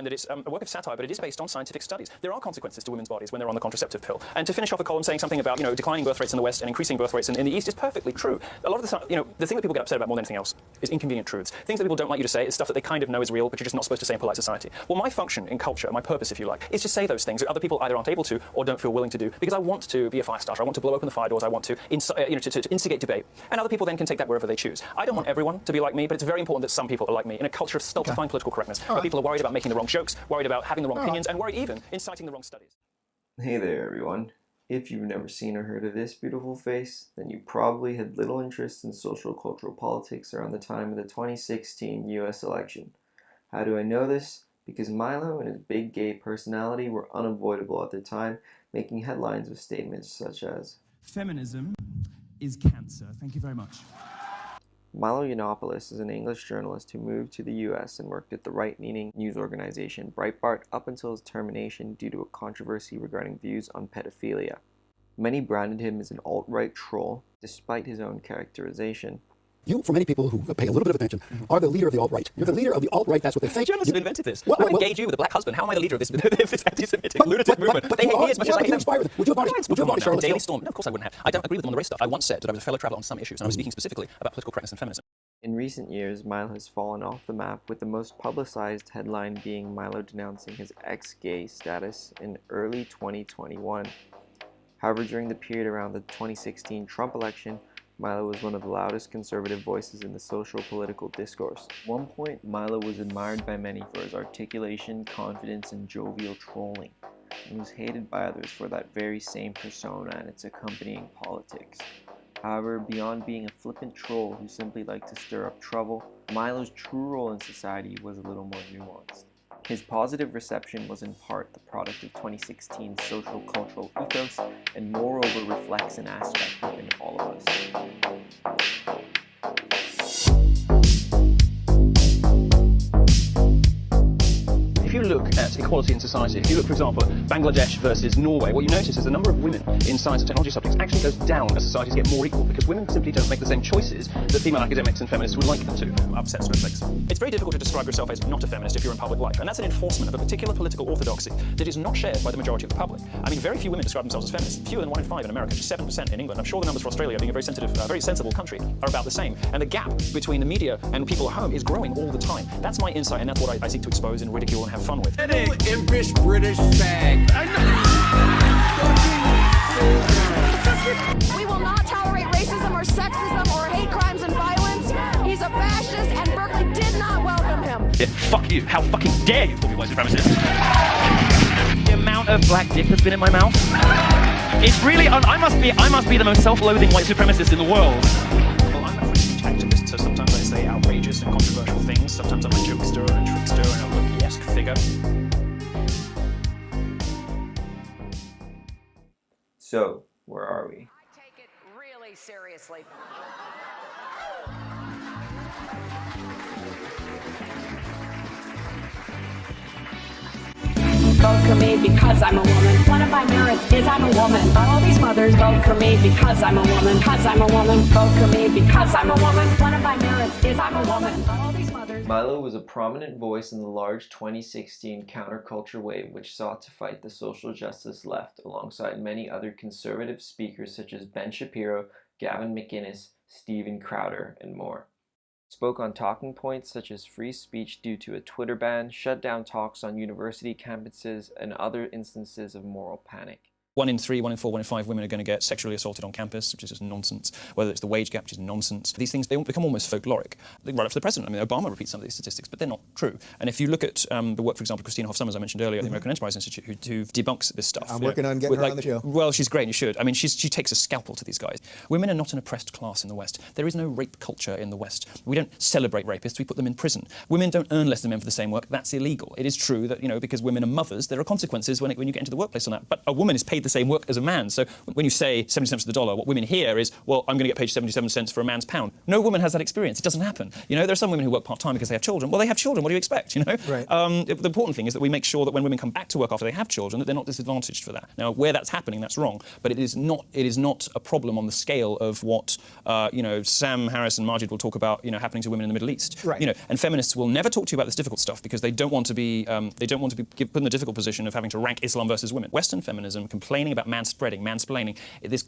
and that it's a work of satire, but it is based on scientific studies. There are consequences to women's bodies when they're on the contraceptive pill. And to finish off a column saying something about, declining birth rates in the West and increasing birth rates in the East is perfectly true. A lot of the time, the thing that people get upset about more than anything else is inconvenient truths. Things that people don't like you to say is stuff that they kind of know is real, but you're just not supposed to say in polite society. Well, my function in culture, my purpose, if you like, is to say those things that other people either aren't able to or don't feel willing to do, because I want to be a fire starter. I want to blow open the fire doors. I want to, to instigate debate. And other people then can take that wherever they choose. I don't want everyone to be like me, but it's very important that some people are like me in a culture of stultifying political correctness, where people are worried about making the wrong jokes, worried about having the wrong opinions, and worried even inciting the wrong studies. Hey there, everyone. If you've never seen or heard of this beautiful face, then you probably had little interest in social cultural politics around the time of the 2016 US election. How do I know this? Because Milo and his big gay personality were unavoidable at the time, making headlines with statements such as, "Feminism is cancer." Thank you very much. Milo Yiannopoulos is an English journalist who moved to the US and worked at the right-leaning news organization Breitbart up until his termination due to a controversy regarding views on pedophilia. Many branded him as an alt-right troll, despite his own characterization. You, for many people who pay a little bit of attention, are the leader of the alt-right. You're the leader of the alt-right, that's what they think. Journalists have invented this. I'm an gay Jew with a black husband. How am I the leader of this anti-Semitic lunatic movement? They hate me as much as I hate them. Would you have varnished Charlottesville? Daily Storm? No, of course I wouldn't have. I don't agree with them on the race stuff. I once said that I was a fellow traveller on some issues, and I was speaking specifically about political correctness and feminism. In recent years, Milo has fallen off the map, with the most publicized headline being Milo denouncing his ex-gay status in early 2021. However, during the period around the 2016 Trump election, Milo was one of the loudest conservative voices in the social political discourse. At one point, Milo was admired by many for his articulation, confidence, and jovial trolling, and was hated by others for that very same persona and its accompanying politics. However, beyond being a flippant troll who simply liked to stir up trouble, Milo's true role in society was a little more nuanced. His positive reception was in part the product of 2016's social cultural ethos, and moreover reflects an aspect within all of us. If you look at equality in society, if you look, for example, at Bangladesh versus Norway, what you notice is the number of women in science and technology subjects actually goes down as societies get more equal, because women simply don't make the same choices that female academics and feminists would like them to. Upset snowflakes. It's very difficult to describe yourself as not a feminist if you're in public life, and that's an enforcement of a particular political orthodoxy that is not shared by the majority of the public. I mean, very few women describe themselves as feminists. Fewer than 1 in 5 in America, just 7% in England. I'm sure the numbers for Australia, being a very sensible country, are about the same. And the gap between the media and people at home is growing all the time. That's my insight, and that's what I seek to expose and ridicule and have fun with. Impish British fag. We will not tolerate racism or sexism or hate crimes and violence. He's a fascist, and Berkeley did not welcome him. Yeah, fuck you. How fucking dare you call me white supremacist? The amount of black dick that's been in my mouth. It's really, I must be the most self-loathing white supremacist in the world. Well, I'm a free speech activist, so sometimes I say outrageous and controversial things. Sometimes I'm a jokester and a trickster and a rookie-esque figure. So, where are we? I take it really seriously. Vote for me because I'm a woman. One of my merits is I'm a woman. All these mothers vote for me because I'm a woman. Because I'm a woman. Vote for me because I'm a woman. One of my merits is I'm a woman. All these mothers. Milo was a prominent voice in the large 2016 counterculture wave which sought to fight the social justice left, alongside many other conservative speakers such as Ben Shapiro, Gavin McInnes, Steven Crowder, and more. Spoke on talking points such as free speech due to a Twitter ban, shut down talks on university campuses, and other instances of moral panic. 1 in 3, 1 in 4, 1 in 5 women are going to get sexually assaulted on campus, which is just nonsense. Whether it's the wage gap, which is nonsense. These things, they become almost folkloric. Right up to the president. I mean, Obama repeats some of these statistics, but they're not true. And if you look at the work, for example, Christina Hoff Sommers, I mentioned earlier, at the American Enterprise Institute, who debunks this stuff. I'm working on getting her on the show. Well, she's great, and you should. I mean, she takes a scalpel to these guys. Women are not an oppressed class in the West. There is no rape culture in the West. We don't celebrate rapists, we put them in prison. Women don't earn less than men for the same work. That's illegal. It is true that, because women are mothers, there are consequences when you get into the workplace on that. But a woman is paid paid the same work as a man. So when you say 70 cents to the dollar, what women hear is, well, I'm going to get paid 77 cents for a man's pound. No woman has that experience. It doesn't happen. You know, there are some women who work part-time because they have children. Well, they have children. What do you expect, you know? Right. The important thing is that we make sure that when women come back to work after they have children, that they're not disadvantaged for that. Now, where that's happening, that's wrong. But it is not a problem on the scale of what, you know, Sam Harris and Majid will talk about, you know, happening to women in the Middle East. Right. You know, and feminists will never talk to you about this difficult stuff because they don't want to be put in the difficult position of having to rank Islam versus women. Western feminism, complaining about mansplaining, this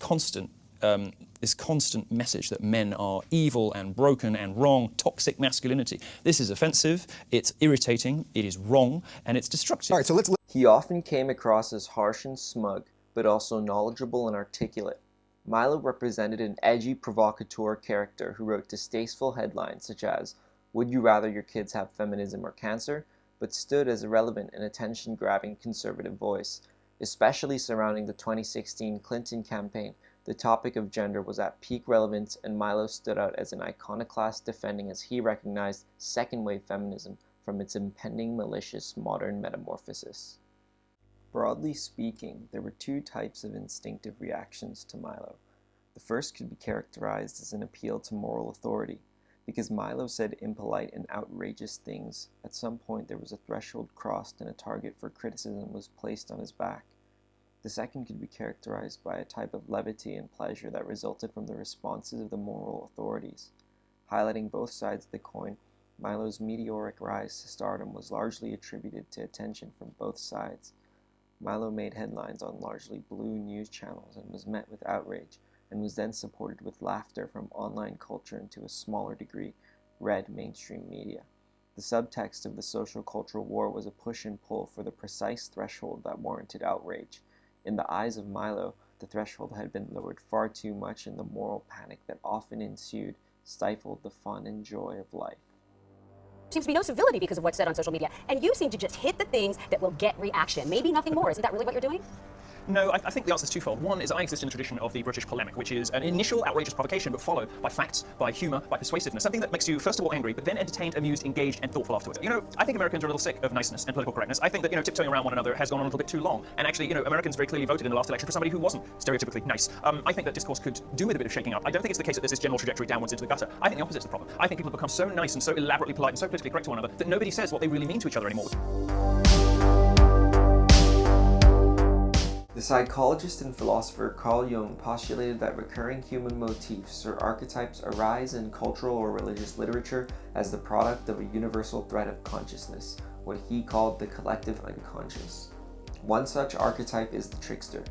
constant message that men are evil and broken and wrong, toxic masculinity. This is offensive, it's irritating, it is wrong, and it's destructive. All right, so let's... He often came across as harsh and smug, but also knowledgeable and articulate. Milo represented an edgy provocateur character who wrote distasteful headlines such as, "Would you rather your kids have feminism or cancer?" but stood as a relevant and attention-grabbing conservative voice. Especially surrounding the 2016 Clinton campaign, the topic of gender was at peak relevance, and Milo stood out as an iconoclast defending, as he recognized, second-wave feminism from its impending malicious modern metamorphosis. Broadly speaking, there were two types of instinctive reactions to Milo. The first could be characterized as an appeal to moral authority. Because Milo said impolite and outrageous things, at some point there was a threshold crossed and a target for criticism was placed on his back. The second could be characterized by a type of levity and pleasure that resulted from the responses of the moral authorities. Highlighting both sides of the coin, Milo's meteoric rise to stardom was largely attributed to attention from both sides. Milo made headlines on largely blue news channels and was met with outrage, and was then supported with laughter from online culture and to a smaller degree, red mainstream media. The subtext of the social-cultural war was a push and pull for the precise threshold that warranted outrage. In the eyes of Milo, the threshold had been lowered far too much, and the moral panic that often ensued stifled the fun and joy of life. Seems to be no civility because of what's said on social media, and you seem to just hit the things that will get reaction. Maybe nothing more. Isn't that really what you're doing? No, I think the answer is twofold. One is I exist in the tradition of the British polemic, which is an initial outrageous provocation, but followed by facts, by humour, by persuasiveness. Something that makes you, first of all, angry, but then entertained, amused, engaged, and thoughtful afterwards. You know, I think Americans are a little sick of niceness and political correctness. I think that, you know, tiptoeing around one another has gone on a little bit too long. And actually, you know, Americans very clearly voted in the last election for somebody who wasn't stereotypically nice. I think that discourse could do with a bit of shaking up. I don't think it's the case that there's this general trajectory downwards into the gutter. I think the opposite's the problem. I think people have become so nice and so elaborately polite and so politically correct to one another that nobody says what they really mean to each other anymore. The psychologist and philosopher Carl Jung postulated that recurring human motifs or archetypes arise in cultural or religious literature as the product of a universal thread of consciousness, what he called the collective unconscious. One such archetype is the trickster.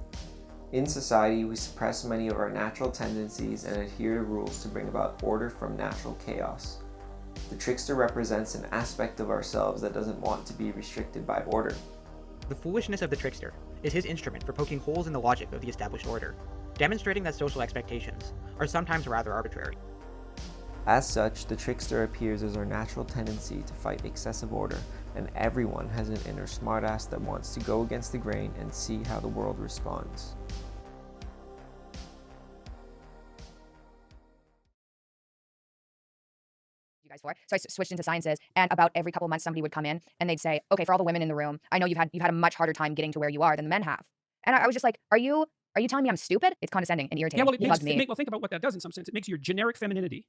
In society, we suppress many of our natural tendencies and adhere to rules to bring about order from natural chaos. The trickster represents an aspect of ourselves that doesn't want to be restricted by order. The foolishness of the trickster is his instrument for poking holes in the logic of the established order, demonstrating that social expectations are sometimes rather arbitrary. As such, the trickster appears as our natural tendency to fight excessive order, and everyone has an inner smartass that wants to go against the grain and see how the world responds. Guys for. So I switched into sciences, and about every couple of months somebody would come in and they'd say, okay, for all the women in the room, I know you've had a much harder time getting to where you are than the men have. And I was just like, are you telling me I'm stupid? It's condescending and irritating. Yeah, well, well, think about what that does in some sense. It makes your generic femininity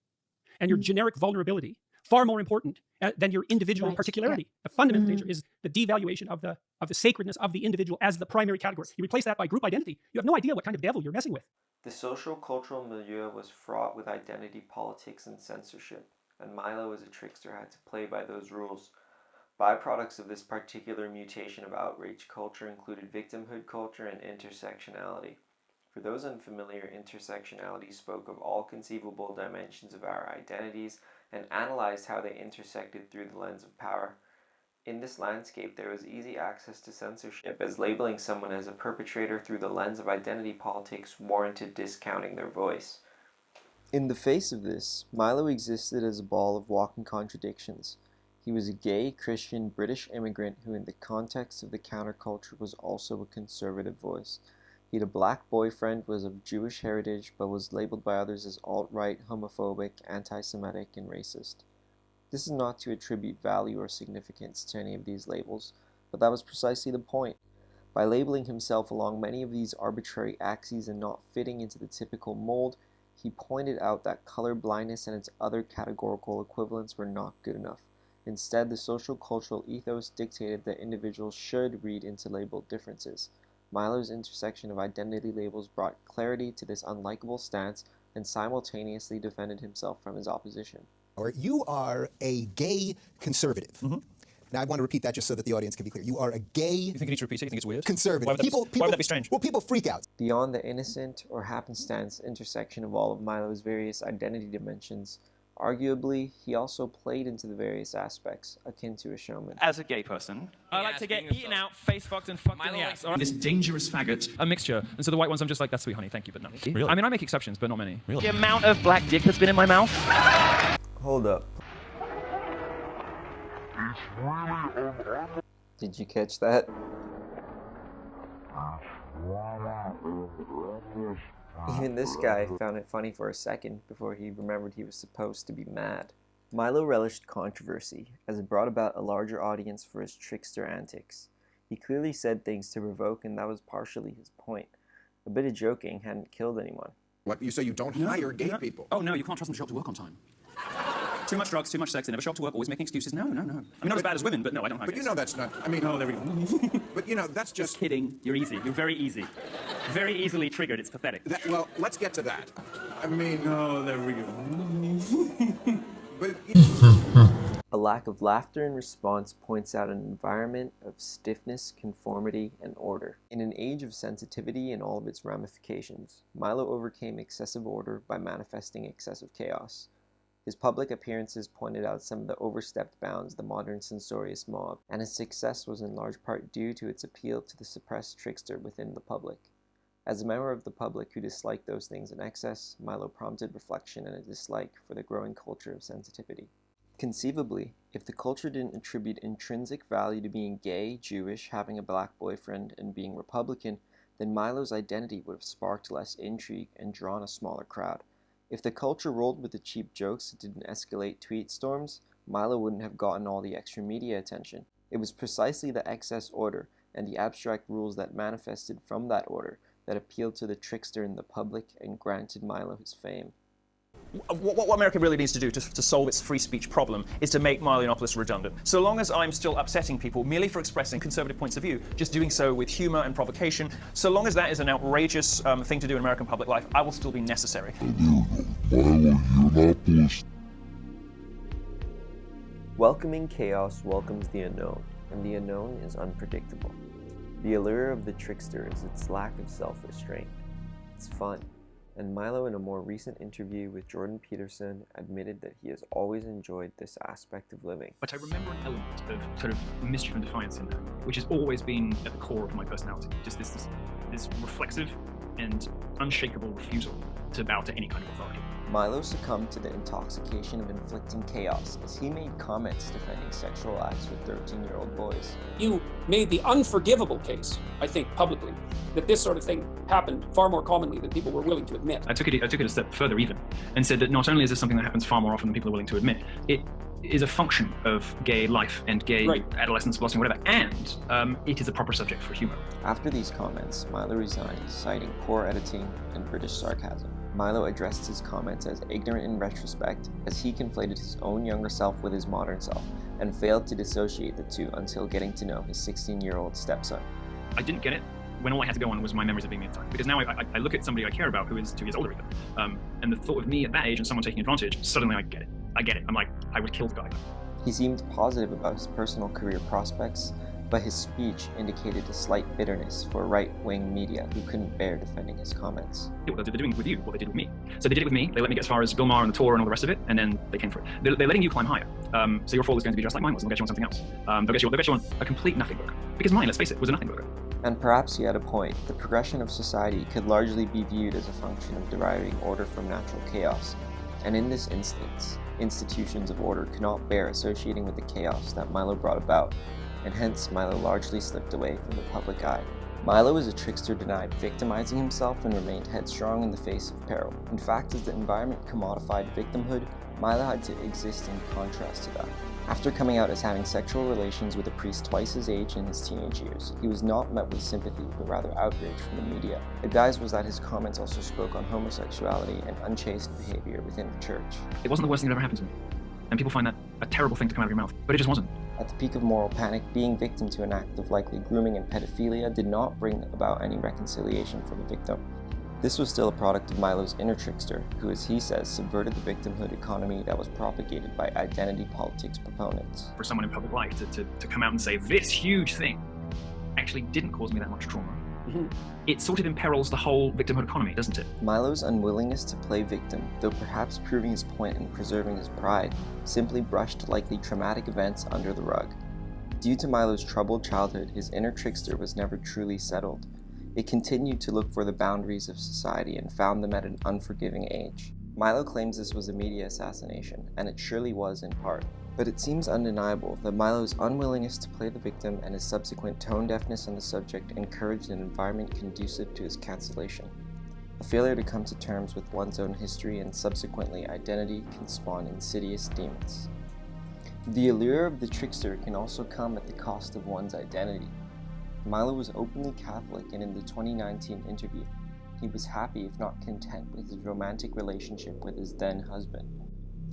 and your generic vulnerability far more important than your individual particularity. The fundamental danger is the devaluation of the sacredness of the individual as the primary category. You replace that by group identity. You have no idea what kind of devil you're messing with. The social cultural milieu was fraught with identity politics and censorship, and Milo as a trickster had to play by those rules. Byproducts of this particular mutation of outrage culture included victimhood culture and intersectionality. For those unfamiliar, intersectionality spoke of all conceivable dimensions of our identities and analyzed how they intersected through the lens of power. In this landscape, there was easy access to censorship, as labeling someone as a perpetrator through the lens of identity politics warranted discounting their voice. In the face of this, Milo existed as a ball of walking contradictions. He was a gay, Christian, British immigrant who in the context of the counterculture was also a conservative voice. He had a black boyfriend, was of Jewish heritage, but was labeled by others as alt-right, homophobic, anti-Semitic, and racist. This is not to attribute value or significance to any of these labels, but that was precisely the point. By labeling himself along many of these arbitrary axes and not fitting into the typical mold, he pointed out that color blindness and its other categorical equivalents were not good enough. Instead, the social cultural ethos dictated that individuals should read into labeled differences. Milo's intersection of identity labels brought clarity to this unlikable stance and simultaneously defended himself from his opposition. Or you are a gay conservative. Mm-hmm. Now, I want to repeat that just so that the audience can be clear. You are a gay... You think I need to repeat it? You think it's weird? Conservative. Why would that be strange? Well, people freak out. Beyond the innocent or happenstance intersection of all of Milo's various identity dimensions, arguably, he also played into the various aspects, akin to a showman. As a gay person, I like to get eaten out, face fucked, and fucked in the ass. This dangerous faggot. A mixture. And so the white ones, I'm just like, that's sweet, honey, thank you, but no. Really? I mean, I make exceptions, but not many. Really? The amount of black dick that's been in my mouth. Hold up. Did you catch that? Even this guy found it funny for a second before he remembered he was supposed to be mad. Milo relished controversy, as it brought about a larger audience for his trickster antics. He clearly said things to provoke, and that was partially his point. A bit of joking hadn't killed anyone. What, you say you don't hire gay people? Oh, no, you can't trust them to show up to work on time. Too much drugs, too much sex, they never show up to work, always making excuses. No. I mean, not as bad as women, but no, I don't hire But gays. you know that's not, I mean... Oh, there we go. But you know, that's just... Kidding. You're easy. You're very easy. Very easily triggered. It's pathetic. Well, let's get to that. I mean... Oh, there we go. But... A lack of laughter in response points out an environment of stiffness, conformity, and order. In an age of sensitivity and all of its ramifications, Milo overcame excessive order by manifesting excessive chaos. His public appearances pointed out some of the overstepped bounds of the modern censorious mob, and his success was in large part due to its appeal to the suppressed trickster within the public. As a member of the public who disliked those things in excess, Milo prompted reflection and a dislike for the growing culture of sensitivity. Conceivably, if the culture didn't attribute intrinsic value to being gay, Jewish, having a black boyfriend, and being Republican, then Milo's identity would have sparked less intrigue and drawn a smaller crowd. If the culture rolled with the cheap jokes that didn't escalate tweet storms, Milo wouldn't have gotten all the extra media attention. It was precisely the excess order and the abstract rules that manifested from that order that appealed to the trickster in the public and granted Milo his fame. What America really needs to do to solve its free speech problem is to make Milo Yiannopoulos redundant. So long as I'm still upsetting people merely for expressing conservative points of view, just doing so with humor and provocation, so long as that is an outrageous thing to do in American public life, I will still be necessary. Welcoming chaos welcomes the unknown, and the unknown is unpredictable. The allure of the trickster is its lack of self-restraint. It's fun. And Milo, in a more recent interview with Jordan Peterson, admitted that he has always enjoyed this aspect of living. But I remember an element of sort of mischief and defiance in there, which has always been at the core of my personality. Just this reflexive and unshakable refusal to bow to any kind of authority. Milo succumbed to the intoxication of inflicting chaos as he made comments defending sexual acts with 13-year-old boys. You made the unforgivable case, I think, publicly, that this sort of thing happened far more commonly than people were willing to admit. I took it a step further even, and said that not only is this something that happens far more often than people are willing to admit, it is a function of gay life and gay adolescence, blossoming, whatever, and it is a proper subject for humor. After these comments, Milo resigned, citing poor editing and British sarcasm. Milo addressed his comments as ignorant in retrospect, as he conflated his own younger self with his modern self, and failed to dissociate the two until getting to know his 16-year-old stepson. I didn't get it when all I had to go on was my memories of being the inside. Because now I look at somebody I care about who is 2 years older even, and the thought of me at that age and someone taking advantage, suddenly I get it. I'm like, I would kill the guy. He seemed positive about his personal career prospects, but his speech indicated a slight bitterness for right-wing media who couldn't bear defending his comments. They're doing with you what they did with me. So they did it with me, they let me get as far as Bill Maher and the tour and all the rest of it, and then they came for it. They're letting you climb higher. So your fall is going to be just like mine was, and they'll get you on something else. They'll get you on a complete nothing burger. Because mine, let's face it, was a nothing burger. And perhaps he had a point. The progression of society could largely be viewed as a function of deriving order from natural chaos. And in this instance, institutions of order could not bear associating with the chaos that Milo brought about, and hence Milo largely slipped away from the public eye. Milo is a trickster denied victimizing himself and remained headstrong in the face of peril. In fact, as the environment commodified victimhood, Milo had to exist in contrast to that. After coming out as having sexual relations with a priest twice his age in his teenage years, he was not met with sympathy, but rather outrage from the media. The guise was that his comments also spoke on homosexuality and unchaste behavior within the church. It wasn't the worst thing that ever happened to me. And people find that a terrible thing to come out of your mouth, but it just wasn't. At the peak of moral panic, being victim to an act of likely grooming and pedophilia did not bring about any reconciliation for the victim. This was still a product of Milo's inner trickster, who, as he says, subverted the victimhood economy that was propagated by identity politics proponents. For someone in public life to come out and say this huge thing actually didn't cause me that much trauma, it sort of imperils the whole victimhood economy, doesn't it? Milo's unwillingness to play victim, though perhaps proving his point and preserving his pride, simply brushed likely traumatic events under the rug. Due to Milo's troubled childhood, his inner trickster was never truly settled. It continued to look for the boundaries of society and found them at an unforgiving age. Milo claims this was a media assassination, and it surely was in part. But it seems undeniable that Milo's unwillingness to play the victim and his subsequent tone deafness on the subject encouraged an environment conducive to his cancellation. A failure to come to terms with one's own history and subsequently identity can spawn insidious demons. The allure of the trickster can also come at the cost of one's identity. Milo was openly Catholic, and in the 2019 interview, he was happy if not content with his romantic relationship with his then husband.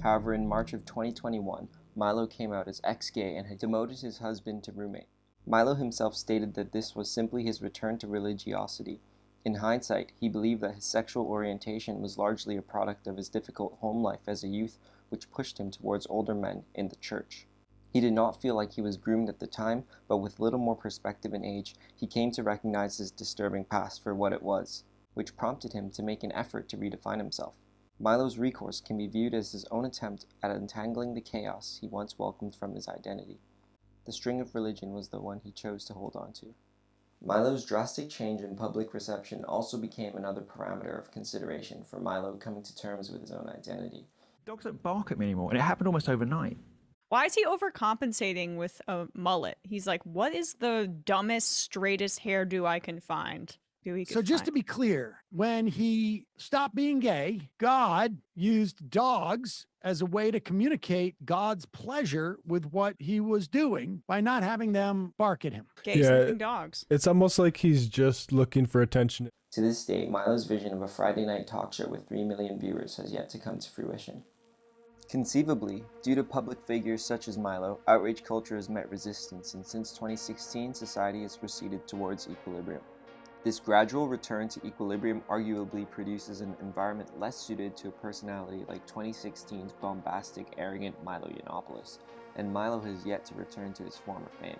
However, in March of 2021, Milo came out as ex-gay and had demoted his husband to roommate. Milo himself stated that this was simply his return to religiosity. In hindsight, he believed that his sexual orientation was largely a product of his difficult home life as a youth, which pushed him towards older men in the church. He did not feel like he was groomed at the time, but with little more perspective and age, he came to recognize his disturbing past for what it was, which prompted him to make an effort to redefine himself. Milo's recourse can be viewed as his own attempt at untangling the chaos he once welcomed from his identity. The string of religion was the one he chose to hold on to. Milo's drastic change in public reception also became another parameter of consideration for Milo coming to terms with his own identity. Dogs don't bark at me anymore, and it happened almost overnight. Why is he overcompensating with a mullet? He's like, what is the dumbest, straightest hairdo I can find? So just to be clear, when he stopped being gay, God used dogs as a way to communicate God's pleasure with what he was doing by not having them bark at him. Gay dogs. It's almost like he's just looking for attention. To this day, Milo's vision of a Friday night talk show with 3 million viewers has yet to come to fruition. Conceivably, due to public figures such as Milo, outrage culture has met resistance, and since 2016, society has proceeded towards equilibrium. This gradual return to equilibrium arguably produces an environment less suited to a personality like 2016's bombastic, arrogant Milo Yiannopoulos, and Milo has yet to return to his former fame.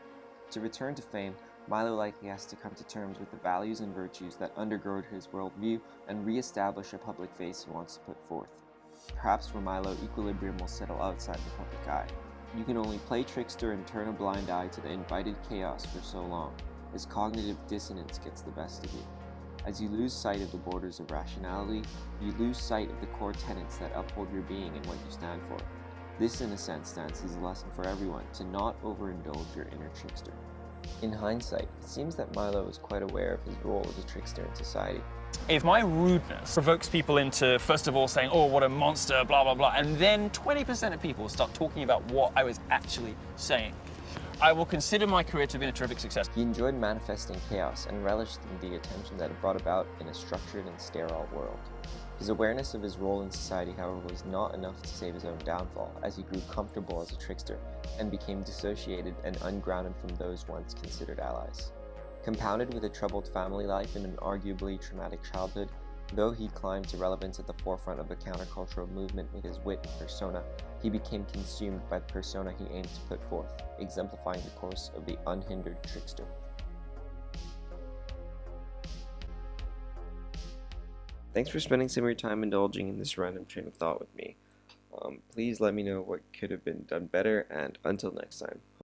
To return to fame, Milo likely has to come to terms with the values and virtues that undergird his worldview and re-establish a public face he wants to put forth. Perhaps for Milo, equilibrium will settle outside the public eye. You can only play trickster and turn a blind eye to the invited chaos for so long, as cognitive dissonance gets the best of you. As you lose sight of the borders of rationality, you lose sight of the core tenets that uphold your being and what you stand for. This, in a sense, stands as a lesson for everyone to not overindulge your inner trickster. In hindsight, it seems that Milo is quite aware of his role as a trickster in society. If my rudeness provokes people into, first of all, saying, oh, what a monster, blah, blah, blah, and then 20% of people start talking about what I was actually saying, I will consider my career to have been a terrific success. He enjoyed manifesting chaos and relished in the attention that it brought about in a structured and sterile world. His awareness of his role in society, however, was not enough to save his own downfall, as he grew comfortable as a trickster and became dissociated and ungrounded from those once considered allies. Compounded with a troubled family life and an arguably traumatic childhood, though he climbed to relevance at the forefront of a countercultural movement with his wit and persona, he became consumed by the persona he aimed to put forth, exemplifying the course of the unhindered trickster. Thanks for spending some of your time indulging in this random train of thought with me. Please let me know what could have been done better, and until next time.